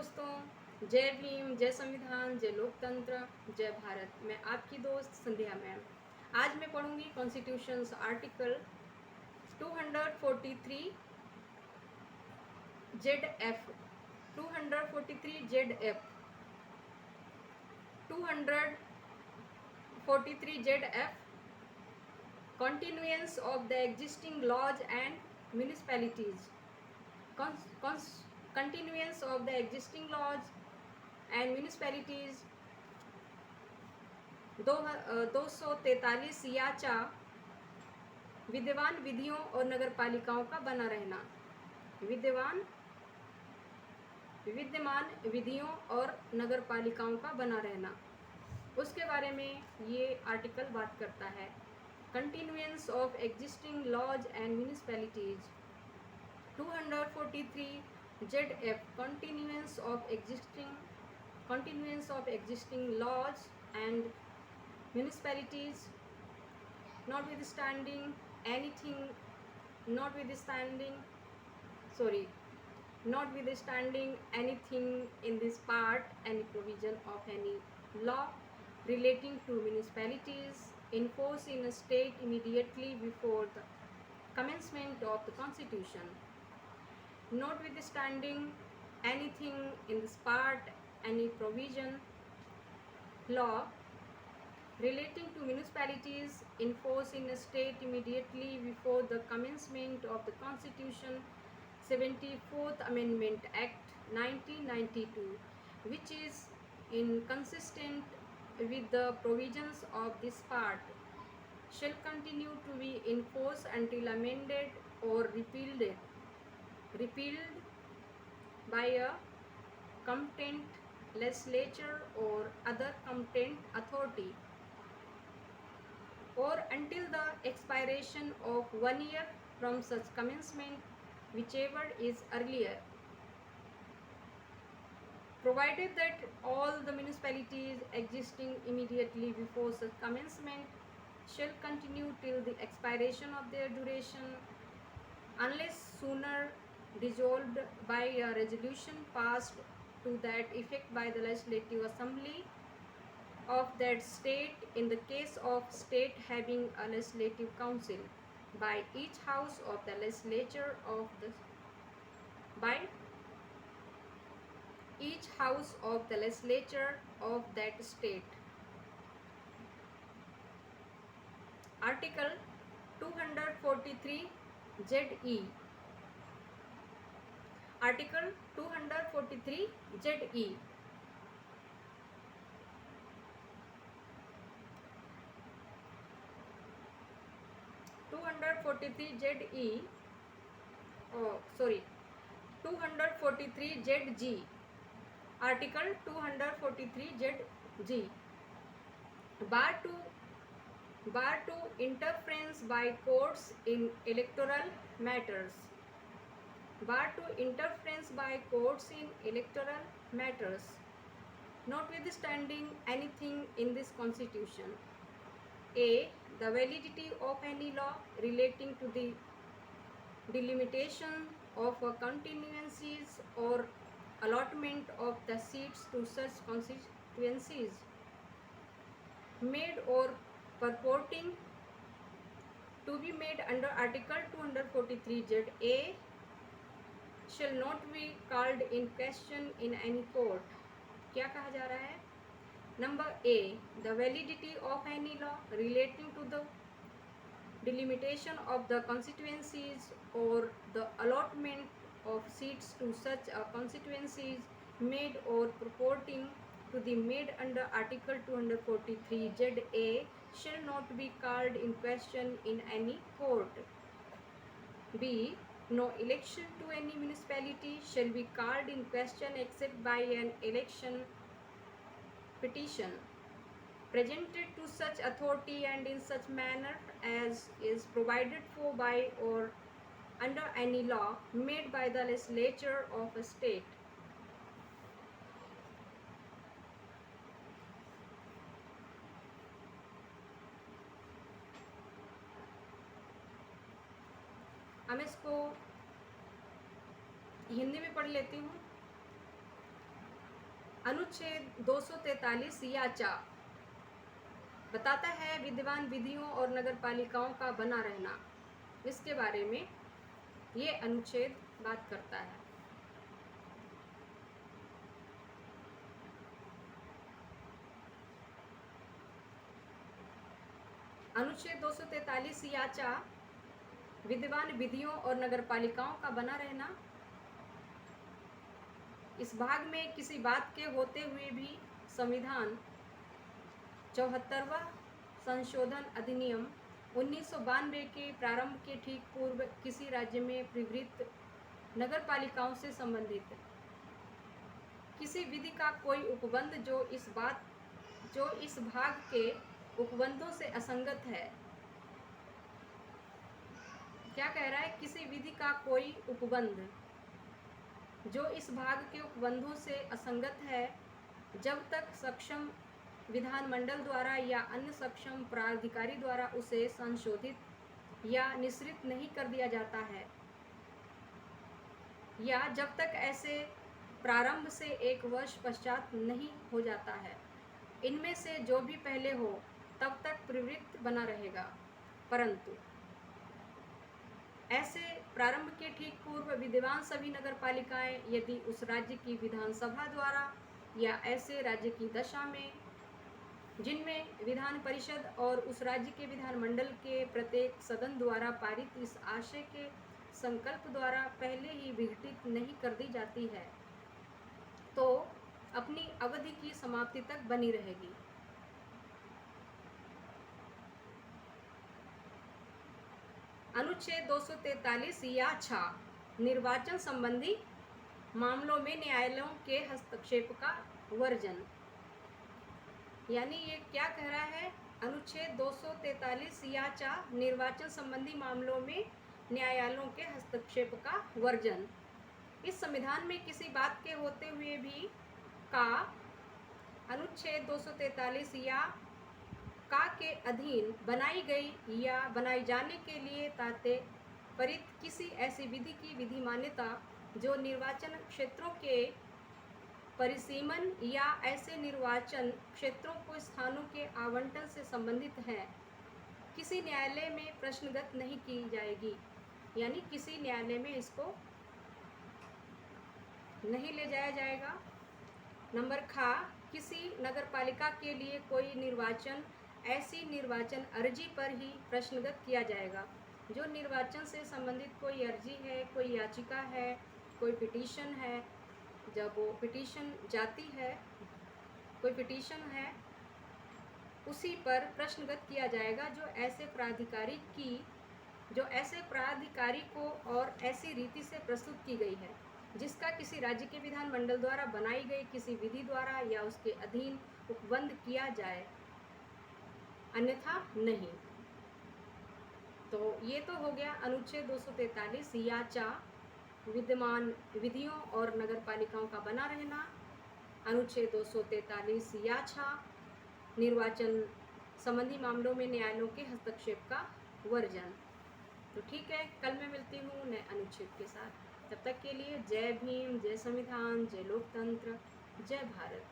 दोस्तों, जय भीम, जय संविधान, जय लोकतंत्र, जय भारत। मैं आपकी दोस्त संध्या मैम। आज मैं पढ़ूंगी constitutions article 243 ZF, 243 ZF, 243 ZF, continuance of the existing laws and municipalities. Continuance of the existing laws and municipalities 243 याचा विद्यमान विधियों और नगरपालिकाओं का बना रहना। विद्यमान विधियों और नगरपालिकाओं का बना रहना, उसके बारे में ये आर्टिकल बात करता है। Continuance of existing laws and municipalities 243 ZF, continuance of existing laws and municipalities, notwithstanding anything in this part, any provision of any law relating to municipalities in force in a state immediately before the commencement of the constitution. Notwithstanding anything in this part, any provision law relating to municipalities in force in a state immediately before the commencement of the Constitution, 74th Amendment Act 1992, which is inconsistent with the provisions of this part, shall continue to be in force until amended or repealed by a competent legislature or other competent authority, or until the expiration of 1 year from such commencement, whichever is earlier, provided that all the municipalities existing immediately before such commencement shall continue till the expiration of their duration, unless sooner dissolved by a resolution passed to that effect by the legislative assembly of that state, in the case of state having a legislative council, by each house of the legislature of that state. Article 243 ZE. Article 243 ZE. Oh, sorry. 243 ZG. Article 243 ZG. Bar to interference by courts in electoral matters. Bar to interference by courts in electoral matters, notwithstanding anything in this constitution. A. The validity of any law relating to the delimitation of continuances or allotment of the seats to such constituencies, made or purporting to be made under Article 243 ZA, shall not be called in question in any court. क्या कहा जा रहा है? Number A. The validity of any law relating to the delimitation of the constituencies or the allotment of seats to such constituencies, made or purporting to be made under Article 243 ZA, shall not be called in question in any court. B. No election to any municipality shall be called in question except by an election petition presented to such authority and in such manner as is provided for by or under any law made by the legislature of a state. मैं इसको हिंदी में पढ़ लेती हूँ। अनुच्छेद 243 या चा बताता है विद्यमान विधियों और नगरपालिकाओं का बना रहना। इसके बारे में ये अनुच्छेद बात करता है। अनुच्छेद 243 या चा विद्यमान विधियों और नगरपालिकाओं का बना रहना। इस भाग में किसी बात के होते हुए भी संविधान 74वां संशोधन अधिनियम 1992 के प्रारंभ के ठीक पूर्व किसी राज्य में प्रवृत्त नगरपालिकाओं से संबंधित किसी विधि का कोई उपबंध जो इस भाग के उपबंधों से असंगत है। क्या कह रहा है? किसी विधि का कोई उपबंध जो इस भाग के उपबंधों से असंगत है, जब तक सक्षम विधानमंडल द्वारा या अन्य सक्षम प्राधिकारी द्वारा उसे संशोधित या निश्चित नहीं कर दिया जाता है, या जब तक ऐसे प्रारंभ से 1 वर्ष पश्चात नहीं हो जाता है। इनमें से जो भी पहले हो तब तक प्रवृत्त बना रहेगा, परंतु ऐसे प्रारंभ के ठीक पूर्व विद्यमान सभी नगरपालिकाएं यदि उस राज्य की विधानसभा द्वारा या ऐसे राज्य की दशा में जिनमें विधान परिषद और उस राज्य के विधानमंडल के प्रत्येक सदन द्वारा पारित इस आशय के संकल्प द्वारा पहले ही विघटित नहीं कर दी जाती है, तो अपनी अवधि की समाप्ति तक बनी रहेगी। अनुच्छेद 243 या छा निर्वाचन संबंधी मामलों में न्यायालयों के हस्तक्षेप का वर्जन। यानी ये क्या कह रहा है? अनुच्छेद 243 या चा निर्वाचन संबंधी मामलों में न्यायालयों के हस्तक्षेप का वर्जन। इस संविधान में किसी बात के होते हुए भी का अनुच्छेद 243 या का के अधीन बनाई गई या बनाई जाने के लिए तात्पर्यित किसी ऐसी विधि की विधि मान्यता जो निर्वाचन क्षेत्रों के परिसीमन या ऐसे निर्वाचन क्षेत्रों को स्थानों के आवंटन से संबंधित है, किसी न्यायालय में प्रश्नगत नहीं की जाएगी। यानी किसी न्यायालय में इसको नहीं ले जाया जाएगा। नंबर खा किसी नगरपालिका के लिए कोई निर्वाचन ऐसी निर्वाचन अर्जी पर ही प्रश्नगत किया जाएगा। जो निर्वाचन से संबंधित कोई अर्जी है, कोई याचिका है, कोई पिटीशन है, जब वो पिटीशन जाती है, कोई पिटीशन है, उसी पर प्रश्नगत किया जाएगा जो ऐसे प्राधिकारी को और ऐसी रीति से प्रस्तुत की गई है जिसका किसी राज्य के विधानमंडल द्वारा बनाई गई किसी विधि द्वारा या उसके अधीन उपबंध किया जाए, अन्यथा नहीं। तो ये तो हो गया अनुच्छेद 243 या चा विद्यमान विधियों और नगरपालिकाओं का बना रहना। अनुच्छेद 243 या छा निर्वाचन संबंधी मामलों में न्यायालयों के हस्तक्षेप का वर्जन। तो ठीक है, कल मैं मिलती हूँ नए अनुच्छेद के साथ। तब तक के लिए जय भीम, जय संविधान, जय लोकतंत्र, जय भारत।